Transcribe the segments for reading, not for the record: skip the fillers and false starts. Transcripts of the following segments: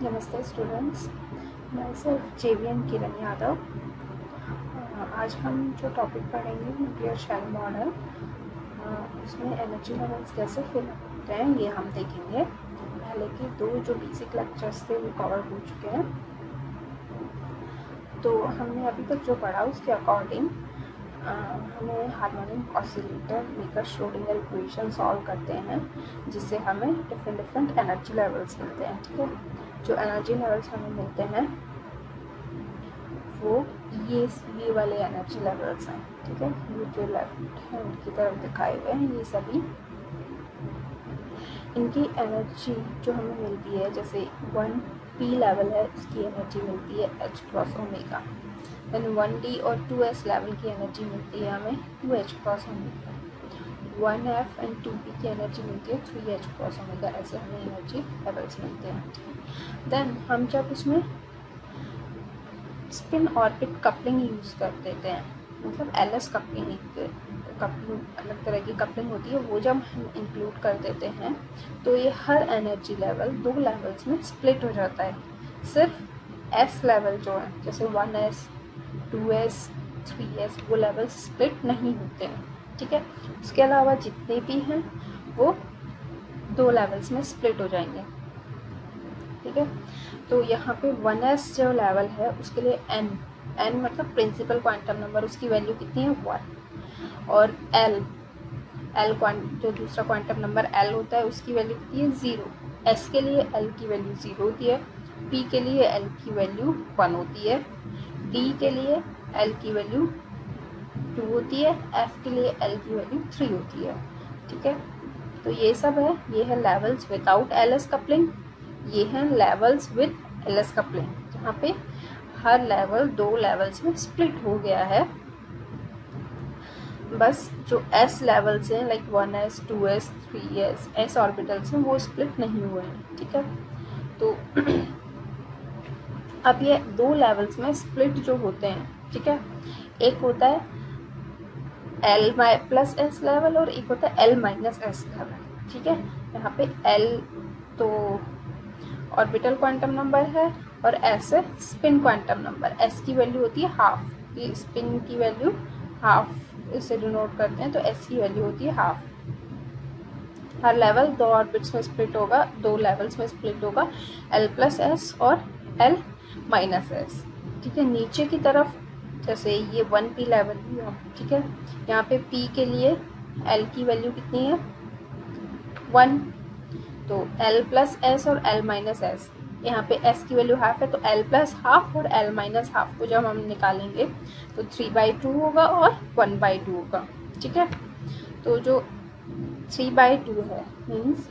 नमस्ते स्टूडेंट्स, मैं सिर्फ जेवीएन किरण यादव। आज हम जो टॉपिक पढ़ेंगे न्यूक्लियर शेल मॉडल, उसमें एनर्जी लेवल्स कैसे फिल होते हैं ये हम देखेंगे। पहले के दो जो बेसिक लेक्चर्स थे वो कवर हो चुके हैं। तो हमने अभी तक जो पढ़ा उसके अकॉर्डिंग हमें हार्मोनिक ऑसिलेटर लेकर श्रोडिंगर इक्वेशन सॉल्व करते हैं, जिससे हमें डिफरेंट एनर्जी लेवल्स मिलते हैं। ठीक है, जो एनर्जी लेवल्स हमें मिलते हैं वो ये वाले एनर्जी लेवल्स हैं। ठीक है, ये जो लेफ्ट हैंड की तरफ दिखाए हुए हैं ये सभी इनकी एनर्जी जो हमें मिलती है, जैसे 1p लेवल है उसकी एनर्जी मिलती है h cross omega, then 1d और 2s लेवल की एनर्जी मिलती है हमें 2h cross omega, 1f and 2p की एनर्जी मिलती है 3h क्रॉस ओमेगा। ऐसे हमें एनर्जी लेवल्स मिलते हैं। देन हम जब उसमें स्पिन ऑर्बिट कपलिंग यूज़ कर देते हैं, मतलब एलएस कपलिंग अलग तरह की कपलिंग होती है, वो जब हम इंक्लूड कर देते हैं तो ये हर एनर्जी लेवल दो लेवल्स में स्प्लिट हो जाता है। सिर्फ एस लेवल जो है, जैसे 1s 2s 3s, वो लेवल्स स्प्लिट नहीं होते हैं। ठीक है, उसके अलावा जितने भी हैं वो दो लेवल्स में स्प्लिट हो जाएंगे। ठीक है, तो यहाँ पे 1s जो लेवल है उसके लिए n मतलब प्रिंसिपल क्वांटम नंबर, उसकी वैल्यू कितनी है 1, और l जो दूसरा क्वांटम नंबर l होता है उसकी वैल्यू कितनी है 0। s के लिए l की वैल्यू 0 होती है, p के लिए l की वैल्यू 1 होती है, d के लिए l की वैल्यू 2 होती है, f के लिए l की वैल्यू 3 होती है। ठीक है, तो ये सब है, ये है लेवल्स विदाउट एलएस कपलिंग, ये है लेवल्स विद एलएस कपलिंग, जहाँ पे हर लेवल दो लेवल्स में स्प्लिट हो गया है। बस जो एस लेवल्स हैं like 1s 2s 3s S orbitals हैं वो स्प्लिट नहीं हुए हैं। ठीक है, तो अब ये दो लेवल्स में स्प्लिट जो होते हैं, ठीक है, एक होता है L प्लस एस लेवल और एक होता है L माइनस एस लेवल। ठीक है, यहाँ पे L तो ऑर्बिटल क्वांटम नंबर है और S है स्पिन क्वांटम नंबर। S की वैल्यू होती है हाफ, स्पिन की वैल्यू हाफ इसे डिनोट करते हैं, तो S की वैल्यू होती है हाफ। हर लेवल दो ऑर्बिट्स में स्प्लिट होगा, दो लेवल्स में स्प्लिट होगा, L प्लस एस और L माइनस एस। ठीक है, नीचे की तरफ जैसे ये 1p लेवल हुआ, ठीक है, यहाँ पे p के लिए L की वैल्यू कितनी है 1, तो L प्लस एस और L माइनस एस, यहाँ पे S की वैल्यू हाफ है तो L प्लस हाफ और L माइनस हाफ को जब हम निकालेंगे तो 3/2 होगा और 1/2 होगा। ठीक है, तो जो 3/2 है मीन्स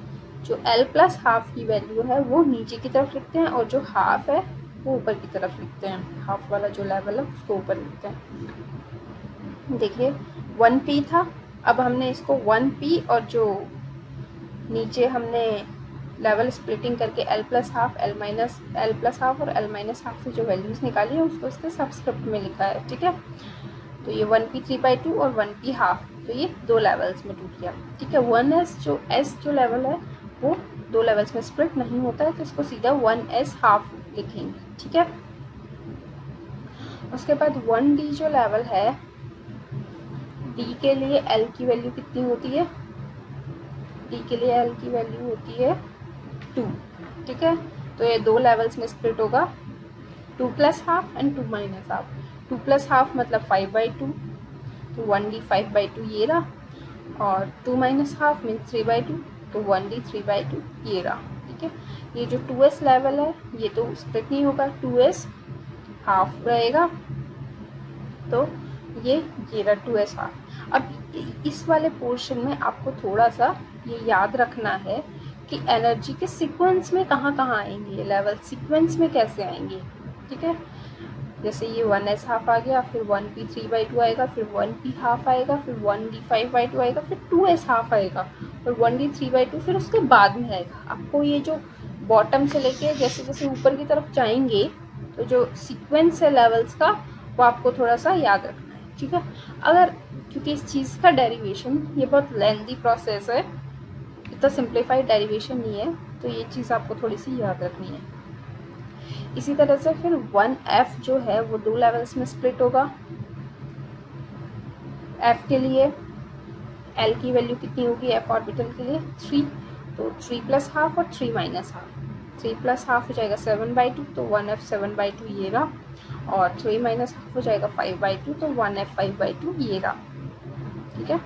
जो L प्लस हाफ की वैल्यू है वो नीचे की तरफ लिखते हैं और जो हाफ है वो ऊपर की तरफ लिखते हैं, हाफ वाला जो लेवल है उसको ऊपर लिखते हैं। देखिए 1p था, अब हमने इसको 1p और जो नीचे हमने लेवल स्प्लिटिंग करके L plus half L plus half और L माइनस हाफ से जो वैल्यूज निकाली है उसको इसके सबस्क्रिप्ट में लिखा है। ठीक है, तो ये 1p 3/2 और 1p हाफ, तो ये दो लेवल्स में टूट गया। ठीक है, 1s जो लेवल है वो दो लेवल्स में स्प्लिट नहीं होता है, तो इसको सीधा 1s हाफ लिखेंगे। ठीक है, उसके बाद 1d जो लेवल है, d के लिए L की वैल्यू कितनी होती है, d के लिए L की वैल्यू होती है 2। ठीक है, तो ये दो लेवल्स में स्प्लिट होगा, 2 plus half and 2 minus half. 2 plus half मतलब 5/2, तो 1d 5/2 ये रहा, और 2 माइनस हाफ मीन्स 3/2, तो 1d 3/2 ये रहा। ठीक है, ये जो 2s लेवल है ये तो स्प्लिट नहीं होगा, 2s हाफ रहेगा, तो ये रहा 2s हाफ। अब इस वाले पोर्शन में आपको थोड़ा सा ये याद रखना है कि एनर्जी के सीक्वेंस में कहाँ कहाँ आएंगे ये लेवल, सीक्वेंस में कैसे आएंगे। ठीक है, जैसे ये 1s हाफ आ गया, फिर 1p 3/2 आएगा, फिर 1p हाफ आएगा, फिर 1d 5/2 आएगा, फिर 2s हाफ आएगा और 1d 3/2 फिर उसके बाद में आएगा। आपको ये जो बॉटम से लेके जैसे जैसे ऊपर की तरफ जाएंगे तो जो सीक्वेंस है लेवल्स का वो आपको थोड़ा सा याद रखना है। ठीक है, अगर क्योंकि इस चीज़ का डेरिवेशन ये बहुत लेंथी प्रोसेस है, इतना सिंप्लीफाइड डेरिवेशन नहीं है, तो ये चीज़ आपको थोड़ी सी याद रखनी है। इसी तरह से फिर 1f जो है वो 2 लेवल्स में स्प्लिट होगा। f के लिए l की वैल्यू कितनी होगी f ऑर्बिटल के लिए 3, तो 3 प्लस हाफ और 3 माइनस हाफ। 3 प्लस हाफ हो जाएगा 7/2, तो 1f 7/2 ये रहा, और 3 माइनस हाफ हो जाएगा 5/2, तो 1f 5/2 ये रहा। ठीक है,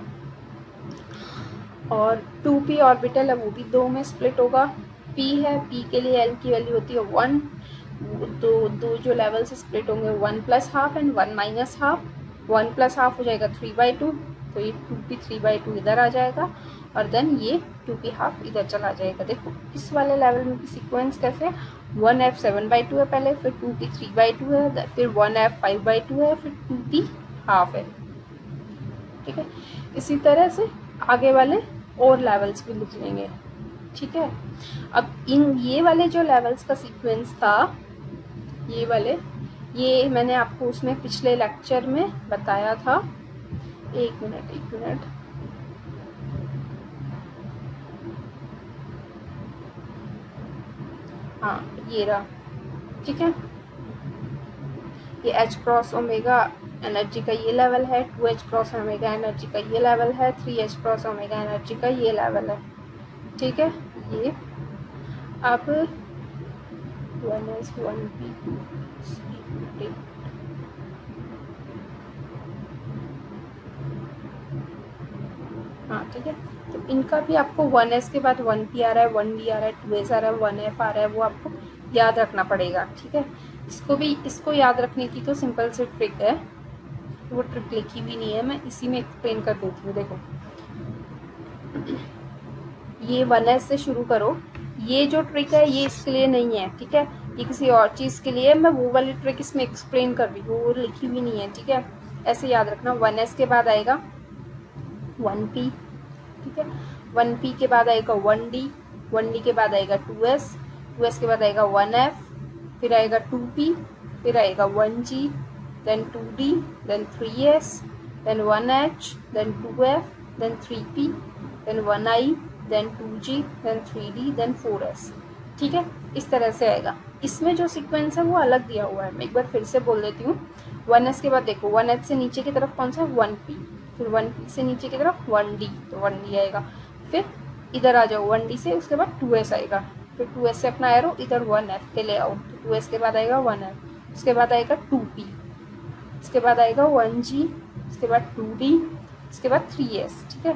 और 2p ऑर्बिटल है वो भी 2 में स्प्लिट होगा। p है, p के लिए l की वैल्यू होती है 1, तो दो जो लेवल से स्प्लिट होंगे 1 plus half and 1 minus half. 1 plus half हो जाएगा 3/2, तो ये 2p 3/2 इधर आ जाएगा, और देन ये 2p हाफ इधर चला जाएगा। देखो इस वाले लेवल में भी सीक्वेंस कैसे, 1f 7/2 है पहले, फिर 2p 3/2 है, फिर 1f 5/2 है, फिर 2p हाफ है। ठीक है, इसी तरह से आगे वाले और लेवल्स भी लिख लेंगे। ठीक है, अब ये वाले जो लेवल्स का सीक्वेंस था, ये वाले, ये मैंने आपको उसमें पिछले लेक्चर में बताया था। एक मिनट, हाँ ये रहा। ठीक है, ये h क्रॉस ओमेगा एनर्जी का ये लेवल है, 2h क्रॉस ओमेगा एनर्जी का ये लेवल है, 3h क्रॉस ओमेगा एनर्जी का ये लेवल है। ठीक है, ये अब 1s 1p 2 हाँ ठीक है, तो इनका भी आपको 1s के बाद 1p आ रहा है, 1d आ रहा है, 2s आ रहा है, 1f आ रहा है, वो आपको याद रखना पड़ेगा। ठीक है, इसको याद रखने की तो सिंपल सी ट्रिक है, वो ट्रिक लिखी भी नहीं है, मैं इसी में एक्सप्लेन कर देती हूँ। देखो ये 1s से शुरू करो, ये जो ट्रिक है ये इसके लिए नहीं है। ठीक है, ये किसी और चीज़ के लिए, मैं वो वाली ट्रिक इसमें एक्सप्लेन कर रही हूँ, वो लिखी भी नहीं है। ठीक है, ऐसे याद रखना, 1s के बाद आएगा 1p। ठीक है, 1p के बाद आएगा 1d, 1d के बाद आएगा 2s, 2s के बाद आएगा 1f, फिर आएगा 2p, फिर आएगा 1g, then 2d, then 3s, then 1h, then 2f, then 3p, then 1i, then 2g, then 3d, then 4s। ठीक है, इस तरह से आएगा। इसमें जो सीक्वेंस है वो अलग दिया हुआ है, मैं एक बार फिर से बोल देती हूँ। 1s के बाद देखो 1h से नीचे की तरफ कौन सा है, 1p, फिर 1p से नीचे की तरफ 1d, तो 1d आएगा, फिर इधर आ जाओ 1d से, उसके बाद 2s आएगा, फिर 2s से अपना एरो इधर 1f पे ले आओ, तो 2s के बाद आएगा 1f, उसके बाद आएगा 2p, उसके बाद आएगा 1g, उसके बाद 2d, उसके बाद 3s। ठीक है,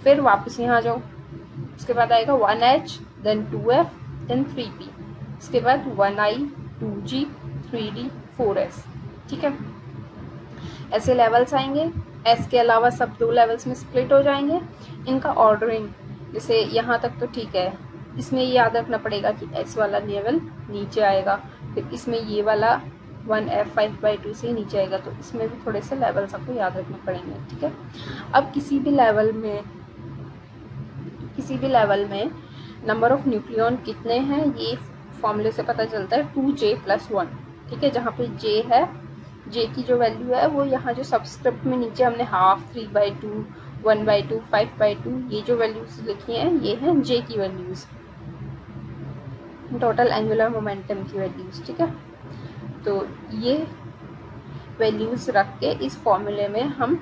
फिर वापस यहाँ आ जाओ, उसके बाद आएगा 1h, then 2f, then 3p, उसके बाद 1i, 2g, 3d, 4s। ठीक है, ऐसे लेवल्स आएंगे। s के अलावा सब 2 लेवल्स में स्प्लिट हो जाएंगे। इनका ऑर्डरिंग, जैसे यहाँ तक तो ठीक है, इसमें ये याद रखना पड़ेगा कि s वाला लेवल नीचे आएगा, फिर इसमें ये वाला 1f 5/2 से नीचे आएगा, तो इसमें भी थोड़े से लेवल्स आपको याद रखने पड़ेंगे। ठीक है, अब किसी भी लेवल में नंबर ऑफ न्यूक्लियॉन कितने हैं, ये फॉर्मूले से पता चलता है, 2j + 1। ठीक है, जहाँ पे j है, j की जो वैल्यू है वो यहाँ जो सबस्क्रिप्ट में नीचे हमने हाफ, 3/2, 1/2, 5/2, ये जो वैल्यूज लिखी हैं ये हैं j की वैल्यूज, टोटल एंगुलर मोमेंटम की वैल्यूज। ठीक है, तो ये वैल्यूज रख के इस फॉर्मूले में हम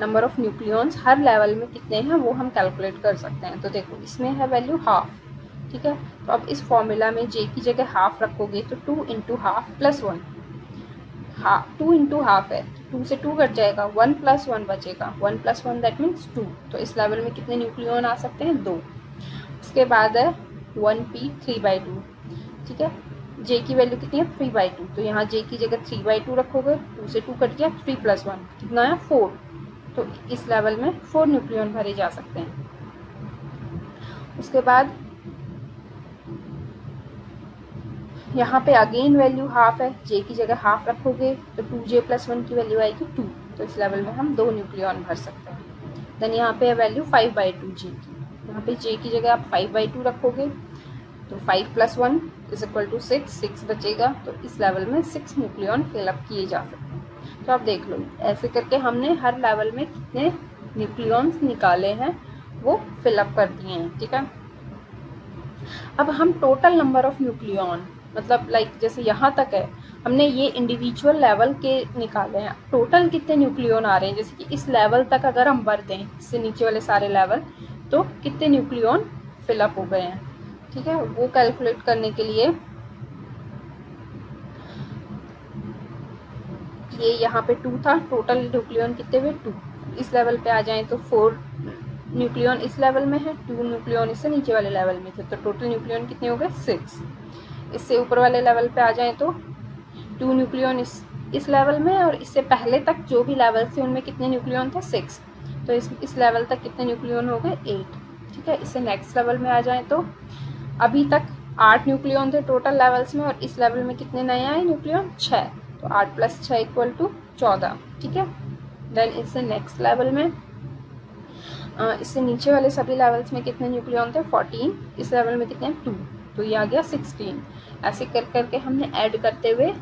number of nucleons her level में कितने हैं वो हम कैलकुलेट कर सकते हैं। तो देखो इसमें है वैल्यू हाफ। ठीक है, तो अब इस फॉर्मूला में j की जगह हाफ रखोगे तो 2 × हाफ + 1, 2 × हाफ है, 2 से 2 कट जाएगा, 1 + 1 बचेगा, 1 + 1 दैट मीन्स 2। तो इस लेवल में कितने न्यूक्लियॉन आ सकते हैं, 2। उसके बाद है 1p 3/2। ठीक है, j की वैल्यू कितनी है, 3/2, तो यहाँ j की जगह 3/2 रखोगे, 2 से 2 कट गया, 3 + 1 कितना है, 4। तो इस लेवल में 4 न्यूक्लियॉन भरे जा सकते हैं। उसके बाद यहाँ पे अगेन वैल्यू हाफ है, j की जगह हाफ रखोगे तो 2j + 1 की वैल्यू आएगी 2, तो इस लेवल में हम 2 न्यूक्लियॉन भर सकते हैं। देन यहाँ पे है वैल्यू 5/2 j की, यहाँ पे j की जगह आप 5/2 रखोगे तो 5 + 1 = 6, 6 बचेगा, तो इस लेवल में 6 न्यूक्लियॉन फिलअप किए जा सकते हैं। तो आप देख लो, ऐसे करके हमने हर लेवल में कितने न्यूक्लियॉन्स निकाले हैं वो फिलअप कर दिए हैं। ठीक है, अब हम टोटल नंबर ऑफ न्यूक्लियॉन मतलब लाइक जैसे यहाँ तक है, हमने ये इंडिविजुअल लेवल के निकाले हैं, टोटल कितने न्यूक्लियन आ रहे हैं, जैसे कि इस लेवल तक अगर हम भर दें, इससे नीचे वाले सारे लेवल, तो कितने न्यूक्लियन फिलअप हो गए हैं। ठीक है, वो कैलकुलेट करने के लिए ये यहाँ पे 2 था, टोटल न्यूक्लियन कितने हुए 2। इस लेवल पे आ जाएं तो 4 न्यूक्लियन इस लेवल में है, 2 न्यूक्लियन इससे नीचे वाले लेवल में थे, तो टोटल न्यूक्लियन कितने हो गए 6। इससे ऊपर वाले लेवल पे आ जाएं तो 2 न्यूक्लियन इस लेवल में, और इससे पहले तक जो भी लेवल थे उनमें कितने न्यूक्लियन थे 6, तो इस लेवल तक कितने न्यूक्लियन हो गए 8। ठीक है, इससे नेक्स्ट लेवल में आ जाएं तो अभी तक 8 न्यूक्लियन थे टोटल लेवल्स में, और इस लेवल में कितने नए आए न्यूक्लियन 6, तो 8 + 6 = 14। ठीक है, देन इससे नेक्स्ट लेवल में इससे नीचे वाले सभी लेवल्स में कितने न्यूक्लियन थे 14, इस लेवल में कितने 2, तो ये आ गया 16। ऐसे कर करके हमने ऐड करते हुए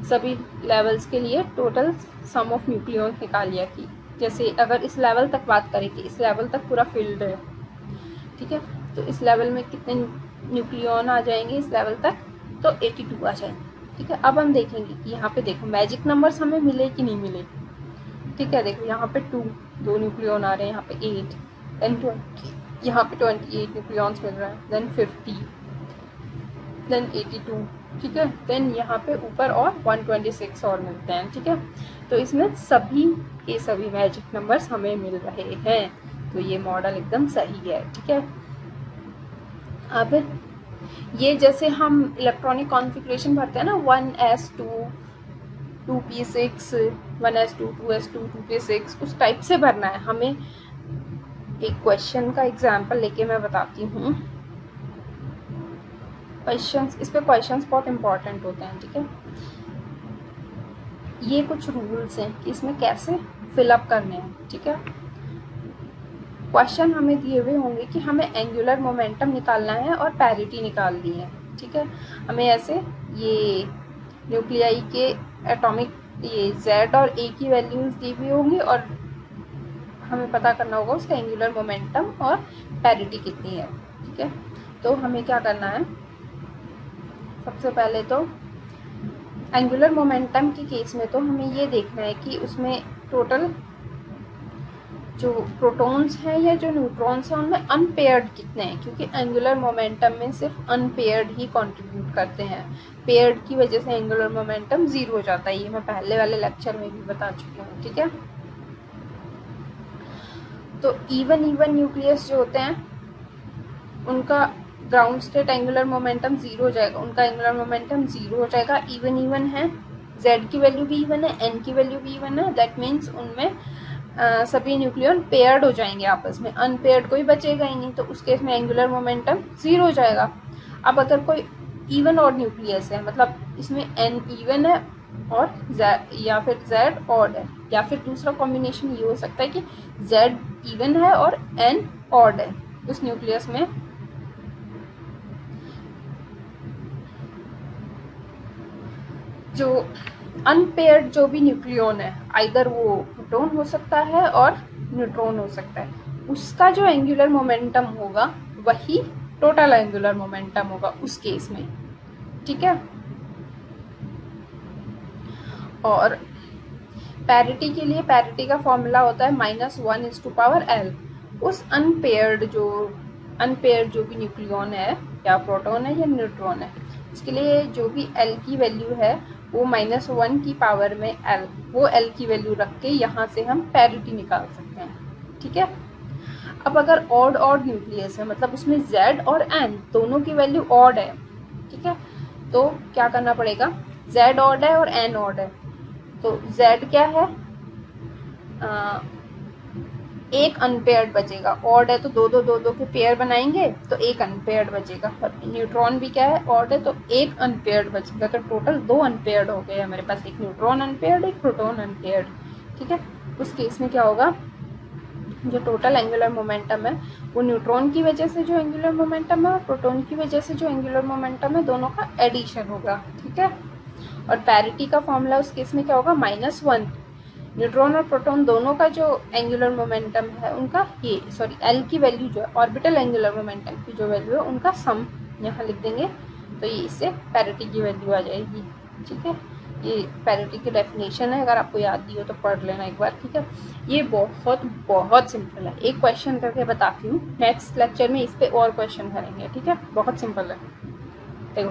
सभी लेवल्स के लिए टोटल सम ऑफ न्यूक्लियन निकाल लिया कि जैसे अगर इस लेवल तक बात करें कि इस लेवल तक पूरा फील्ड है। ठीक है, तो इस लेवल में कितने न्यूक्लियन आ जाएंगे इस लेवल तक, तो 82 आ जाएंगे। ठीक है, अब हम देखेंगे कि यहाँ पे देखो मैजिक नंबर्स हमें मिले कि नहीं मिले। ठीक है, देखो यहाँ पे 2 न्यूक्लियन आ रहे हैं, यहाँ पे 8, देन 20, यहाँ पे 28 न्यूक्लियंस मिल रहा है, देन 50, देन 82। ठीक है, देन यहाँ पे ऊपर और 126 और मिलते हैं। ठीक है, तो इसमें सभी के सभी मैजिक नंबर्स हमें मिल रहे हैं, तो ये मॉडल एकदम सही है। ठीक है, अब ये जैसे हम इलेक्ट्रॉनिक कॉन्फ़िगरेशन भरते हैं ना 1s2 2p6 1s2 2s2 2p6, उस टाइप से भरना है हमें। एक क्वेश्चन का एग्जांपल लेके मैं बताती हूँ। क्वेश्चंस, इस पे क्वेश्चंस बहुत इंपॉर्टेंट होते हैं। ठीक है, ये कुछ रूल्स हैं कि इसमें कैसे फिलअप करने हैं। ठीक है, क्वेश्चन हमें दिए हुए होंगे कि हमें एंगुलर मोमेंटम निकालना है और पैरिटी निकालनी है। ठीक है, हमें ऐसे ये न्यूक्लियाई के एटॉमिक ये Z और A की वैल्यूज दी हुई होंगी, और हमें पता करना होगा उसका एंगुलर मोमेंटम और पैरिटी कितनी है। ठीक है, तो हमें क्या करना है, सबसे पहले तो एंगुलर मोमेंटम के केस में तो हमें ये देखना है कि उसमें टोटल जो प्रोटॉन्स हैं या जो न्यूट्रॉन्स हैं उनमें अनपेयर्ड कितने हैं, क्योंकि एंगुलर मोमेंटम में सिर्फ अनपेयर्ड ही कंट्रीब्यूट करते हैं। पेयर्ड की वजह से एंगुलर मोमेंटम 0 हो जाता है, ये मैं पहले वाले लेक्चर में भी बता चुकी हूँ। ठीक है, तो इवन न्यूक्लियस जो होते हैं उनका ग्राउंड स्टेट एंगुलर मोमेंटम 0 हो जाएगा, उनका एंगुलर मोमेंटम 0 हो जाएगा। इवन है, Z की वैल्यू भी इवन है, N की वैल्यू भी इवन है, दैट मीन्स उनमें सभी न्यूक्लियन पेयर्ड हो जाएंगे आपस में, अनपेयर्ड कोई बचेगा ही नहीं, तो उस केस में एंगुलर मोमेंटम 0 हो जाएगा। अब अगर कोई इवन और न्यूक्लियस है, मतलब इसमें N इवन है और या फिर Z ऑड है, या फिर दूसरा कॉम्बिनेशन ये हो सकता है कि Z इवन है और N ऑड है उस न्यूक्लियस में, जो अनपेयर्ड जो भी न्यूक्लियन है, आइदर वो प्रोटॉन हो सकता है और न्यूट्रॉन हो सकता है, उसका जो एंगुलर मोमेंटम होगा वही टोटल एंगुलर मोमेंटम होगा उस केस में। ठीक है, और पैरिटी के लिए पैरिटी का फॉर्मूला होता है -1/L। उस अनपेयर्ड जो भी न्यूक्लियन है, या प्रोटॉन है या न्यूट्रॉन है, उसके लिए जो भी L की वैल्यू है वो -1 की पावर में L, वो L की वैल्यू रख के यहाँ से हम पैरिटी निकाल सकते हैं। ठीक है, अब अगर ऑड न्यूक्लियस है, मतलब उसमें Z और N दोनों की वैल्यू ऑड है, ठीक है, तो क्या करना पड़ेगा, Z ऑड है और N ऑड है, तो Z क्या है, एक अनपेयर्ड बचेगा, ऑड है तो दो के पेयर बनाएंगे तो एक अनपेयर्ड बचेगा, और न्यूट्रॉन भी क्या है, ऑड है तो एक अनपेयर्ड बचेगा, तो टोटल 2 अनपेयर्ड हो गए हमारे पास, एक न्यूट्रॉन अनपेयर्ड एक प्रोटॉन अनपेयर्ड। ठीक है, उस केस में क्या होगा, जो टोटल एंगुलर मोमेंटम है वो न्यूट्रॉन की वजह से जो एंगुलर मोमेंटम है और प्रोटॉन की वजह से जो एंगुलर मोमेंटम है, दोनों का एडिशन होगा। ठीक है, और पैरिटी का फॉर्मूला उस केस में क्या होगा, -1, न्यूट्रॉन और प्रोटॉन दोनों का जो एंगुलर मोमेंटम है उनका एल की वैल्यू जो है, ऑर्बिटल एंगुलर मोमेंटम की जो वैल्यू है उनका सम यहाँ लिख देंगे तो ये इससे पैरिटी की वैल्यू आ जाएगी। ठीक है, ये पैरिटी की डेफिनेशन है, अगर आपको याद दी हो तो पढ़ लेना एक बार। ठीक है, ये बहुत बहुत सिंपल है। एक क्वेश्चन करके बताती हूँ, नेक्स्ट लेक्चर में इस पे और क्वेश्चन करेंगे। ठीक है, बहुत सिंपल है। देखो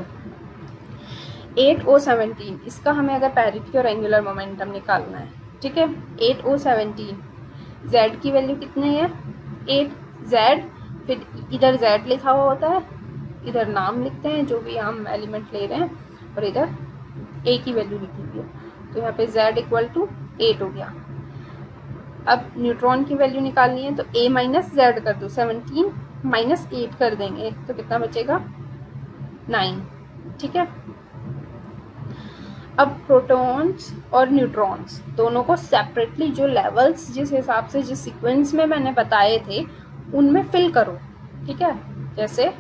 8O17, इसका हमें अगर पैरिटी और एंगुलर मोमेंटम निकालना है। ठीक है, 8O17 z की वैल्यू कितनी है 8z, फिर इधर z लिखा हुआ होता है, इधर नाम लिखते हैं जो भी हम एलिमेंट ले रहे हैं, और इधर a की वैल्यू लिखी हुई है, तो यहाँ पे z इक्वल टू 8 हो गया। अब न्यूट्रॉन की वैल्यू निकालनी है तो a माइनस जेड कर दो, 17 माइनस 8 कर देंगे तो कितना बचेगा 9। ठीक है, अब प्रोटॉन्स और न्यूट्रॉन्स दोनों को सेपरेटली जो लेवल्स जिस हिसाब से जिस सीक्वेंस में मैंने बताए थे उनमें फिल करो। ठीक है, जैसे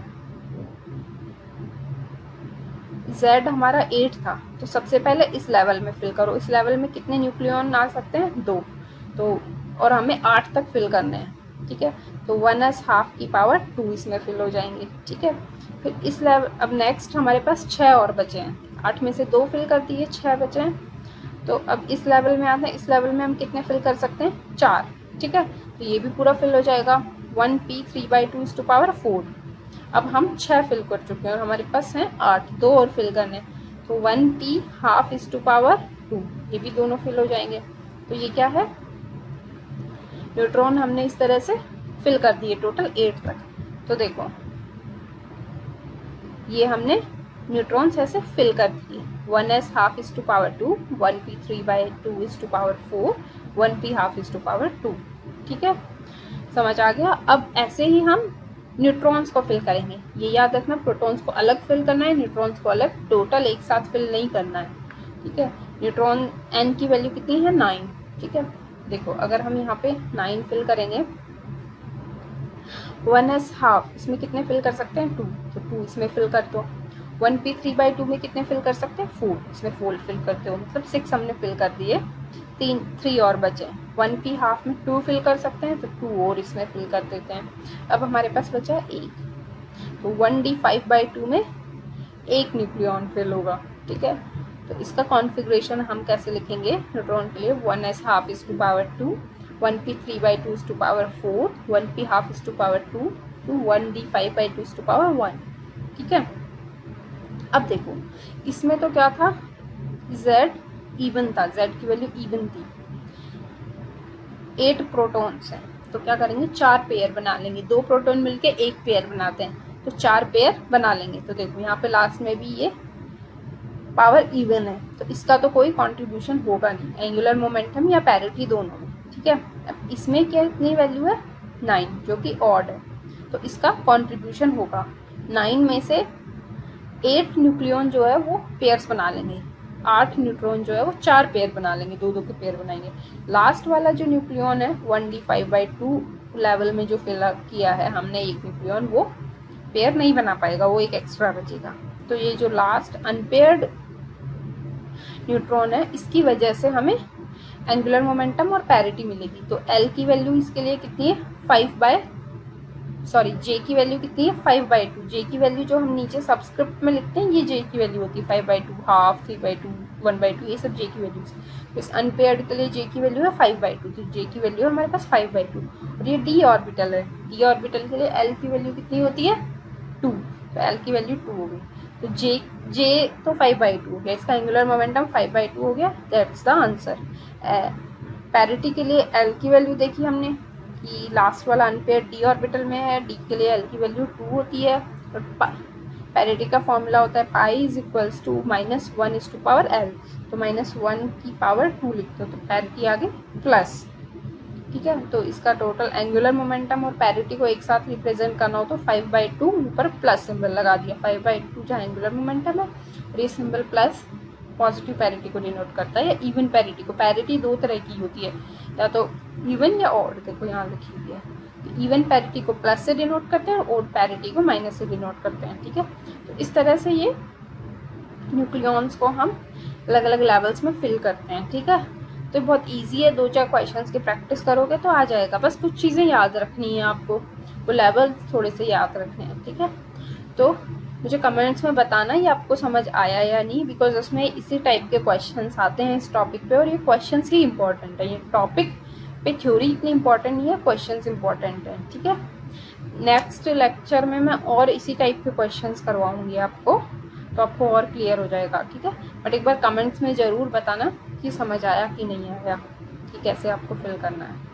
Z हमारा 8 था तो सबसे पहले इस लेवल में फिल करो। इस लेवल में कितने न्यूक्लियॉन आ सकते हैं 2, तो और हमें 8 तक फिल करने हैं। ठीक है, तो 1/2 की पावर 2 इसमें फिल हो जाएंगे। ठीक है, फिर इस लेवल, अब नेक्स्ट हमारे पास 6 और बचे हैं, 8 में से 2 फिल कर दिए, 6 बचे हैं। तो अब इस लेवल में आते हैं, इस लेवल में हम कितने फिल कर सकते हैं 4। ठीक है, तो ये भी पूरा फिल हो जाएगा 1p 3/2 अब हम 6 फिल कर चुके हैं और हमारे पास हैं 8, 2 और फिल करने, तो 1p 1/2 ये भी दोनों फिल हो जाएंगे। तो ये क्या है, न्यूट्रॉन हमने इस तरह से फिल कर दिए टोटल 8 तक। तो देखो ये हमने न्यूट्रॉन्स ऐसे फिल कर दिए, 1s12 1p 3/2 1p 1/2। ठीक है, समझ आ गया। अब ऐसे ही हम न्यूट्रॉन्स को फिल करेंगे। ये याद रखना, प्रोटॉन्स को अलग फिल करना है, न्यूट्रॉन्स को अलग, टोटल एक साथ फिल नहीं करना है। ठीक है, न्यूट्रॉन n की वैल्यू कितनी है 9। ठीक है, देखो अगर हम यहाँ पे 9 फिल करेंगे, 1s12 इसमें कितने फिल कर सकते हैं 2, तो 2 इसमें फिल कर दो। 1p 3/2 में कितने फिल कर सकते हैं 4, इसमें 4 फिल करते हो, मतलब 6 हमने फिल कर दिए, 3 और बचे। 1p हाफ में 2 फिल कर सकते हैं तो 2 और इसमें फिल कर देते हैं। अब हमारे पास बचा है 1, तो 1d 5/2 में 1 न्यूक्लियॉन फिल होगा। ठीक है, तो इसका कॉन्फ़िगरेशन हम कैसे लिखेंगे न्यूट्रॉन के लिए, 1s12 1p 3/2 1p 1/2 1d 5/2 1। ठीक है, अब देखो इसमें तो क्या था, z इवन था, z की वैल्यू इवन थी, 8 प्रोटॉन्स हैं, तो क्या करेंगे 4 पेयर बना लेंगे, 2 प्रोटॉन मिलके 1 पेयर बनाते हैं, तो 4 पेयर बना लेंगे। तो देखो यहाँ पे लास्ट में भी ये पावर इवन है, तो इसका तो कोई कंट्रीब्यूशन होगा नहीं, एंगुलर मोमेंटम या पैरिटी दोनों में। ठीक है, अब इसमें क्या कितनी वैल्यू है 9 जो कि ऑड है, तो इसका कंट्रीब्यूशन होगा। 9 में से 8 न्यूक्लियॉन जो है वो पेयर्स बना लेंगे, 8 न्यूट्रॉन जो है वो 4 पेयर बना लेंगे, 2-2 के पेयर बनाएंगे। लास्ट वाला जो न्यूक्लियॉन है 1d 5/2 लेवल में जो फिल किया है हमने एक न्यूक्लियॉन, वो पेयर नहीं बना पाएगा, वो एक एक्स्ट्रा बचेगा। तो ये जो लास्ट अनपेयर्ड न्यूट्रॉन है इसकी वजह से हमें एंगुलर मोमेंटम और पैरिटी मिलेगी। तो L की वैल्यू इसके लिए कितनी है J की वैल्यू कितनी है 5/2। J की वैल्यू जो हम नीचे सबस्क्रिप्ट में लिखते हैं ये J की वैल्यू होती है 5/2 हाफ 3/2 1/2, ये सब J की वैल्यू है। तो इस अनपेयर्ड के लिए J की वैल्यू है 5/2, तो J की वैल्यू है हमारे पास 5/2। और ये d ऑर्बिटल है, d ऑर्बिटल के लिए L की वैल्यू कितनी होती है 2, तो L की वैल्यू 2 हो गई। तो J तो 5/2 हो गया, इसका एंगुलर मोमेंटम 5/2 हो गया, दैट्स द आंसर। पैरिटी के लिए L की वैल्यू देखी हमने कि लास्ट वाला अनपेयर d ऑर्बिटल में है, d के लिए L की वैल्यू 2 होती है, और पैरिटी का फॉर्मूला होता है pi is equals to -1/L, तो -1 की पावर 2 लिखते हो, तो पैरिटी आ गई प्लस। ठीक है, तो इसका टोटल एंगुलर मोमेंटम और पैरिटी को एक साथ रिप्रेजेंट करना हो तो 5/2 ऊपर प्लस सिंबल लगा दिया, 5/2 जहाँ एंगुलर मोमेंटम है, और ये सिंबल प्लस पॉजिटिव पैरिटी को डिनोट करता है, या इवन पैरिटी को। पैरिटी 2 तरह की होती है, या तो इवन या ऑड, देखो यहाँ लिखी हुई है। तो इवन पैरिटी को प्लस से डिनोट करते हैं और ऑड पैरिटी को माइनस से डिनोट करते हैं। ठीक है, तो इस तरह से ये न्यूक्लियॉन्स को हम अलग अलग लेवल्स में फिल करते हैं। ठीक है, तो बहुत इजी है, 2-4 क्वेश्चंस की प्रैक्टिस करोगे तो आ जाएगा, बस कुछ चीज़ें याद रखनी है आपको, वो लेवल थोड़े से याद रखने हैं। ठीक है, तो मुझे कमेंट्स में बताना ये आपको समझ आया या नहीं, बिकॉज उसमें इसी टाइप के क्वेश्चंस आते हैं इस टॉपिक पे, और ये क्वेश्चंस ही इंपॉर्टेंट है। ये टॉपिक पे थ्योरी इतनी इंपॉर्टेंट नहीं है, क्वेश्चंस इंपॉर्टेंट है, ठीक है। नेक्स्ट लेक्चर में मैं और इसी टाइप के क्वेश्चंस करवाऊंगी आपको, तो आपको और क्लियर हो जाएगा, ठीक है। बट एक बार कमेंट्स में ज़रूर बताना कि समझ आया कि नहीं आया, कि कैसे आपको फिल करना है।